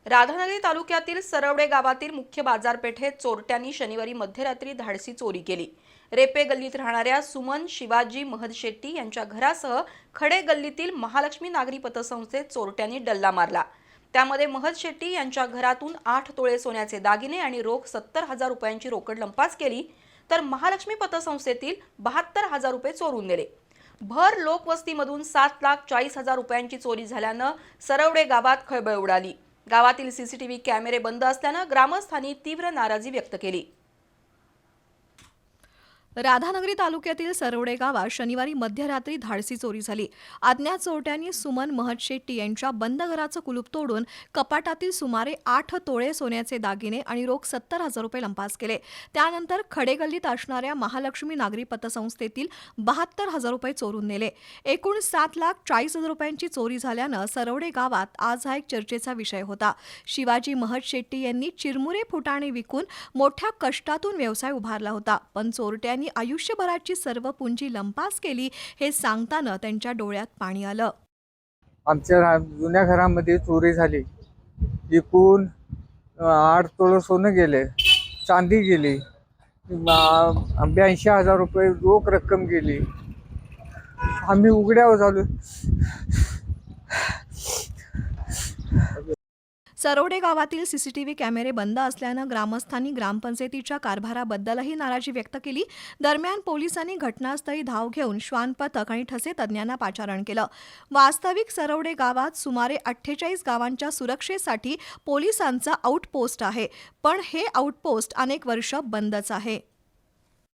राधानगरी तालुक्यातील सरवडे गावातील मुख्य बाजारपेठेत चोरट्यांनी शनिवारी मध्यरात्री धाडसी चोरी केली। रेपे गल्लीत राहणाऱ्या सुमन शिवाजी महद शेट्टी यांच्या घरासह खडे गल्लीतील महालक्ष्मी नागरी पतसंस्थेत चोरट्यांनी डल्ला मारला। त्यामध्ये महद शेट्टी यांच्या घरातून 8 तोळे सोन्याचे दागिने आणि रोख 70,000 रुपयांची रोकड लंपास केली, तर महालक्ष्मी पतसंस्थेतील 72,000 रुपये चोरून नेले। भर लोकवस्तीमधून 7,40,000 रुपयांची चोरी झाल्यानं सरवडे गावात खळबळ उडाली। गावातील सीसीटीव्ही कॅमेरे बंद असल्याने ग्रामस्थांनी तीव्र नाराजी व्यक्त केली। राधानगरी तालुक्यातील सरवडे गावात शनिवारी मध्यरात्री धाडसी चोरी झाली। अज्ञात चोरट्यांनी सुमन महद शेट्टी यांच्या बंद घराचं कुलूप तोडून कपाटातील सुमारे 8 तोळे सोन्याचे दागिने आणि रोख 70,000 रुपये लंपास केले। त्यानंतर खडेगल्लीत असणाऱ्या महालक्ष्मी नागरी पतसंस्थेतील 72,000 रुपये चोरून नेले। एकूण 7,40,000 रुपयांची चोरी झाल्यानं सरवडे गावात आज हा एक चर्चेचा विषय होता। शिवाजी महद शेट्टी यांनी चिरमुरे फुटाणे विकून मोठ्या कष्टातून व्यवसाय उभारला होता, पण चोरट्यांनी आयुष्यभराची सर्व पुंजी लंपास केली हे सांगताना त्यांच्या डोळ्यात पाणी आलं। आमच्या जुन्या घरामध्ये चोरी झाली। एकूण 8 तोळे सोनं गेले, चांदी गेली, 82,000 रुपये रोख रक्कम गेली। आम्ही उघड्यावर झालो। सरवडे गावातील सीसीटीव्ही कॅमेरे बंद असल्यानं ग्रामस्थांनी ग्रामपंचायतीच्या कारभाराबद्दलही नाराजी व्यक्त केली। दरम्यान पोलिसांनी घटनास्थळी धाव घेऊन श्वान पथक आणि ठसे तज्ज्ञांना पाचारण केलं। वास्तविक सरवडे गावात सुमारे 48 गावांच्या सुरक्षेसाठी पोलिसांचा आउटपोस्ट आहे, पण हे आउटपोस्ट अनेक वर्ष बंदच आहे।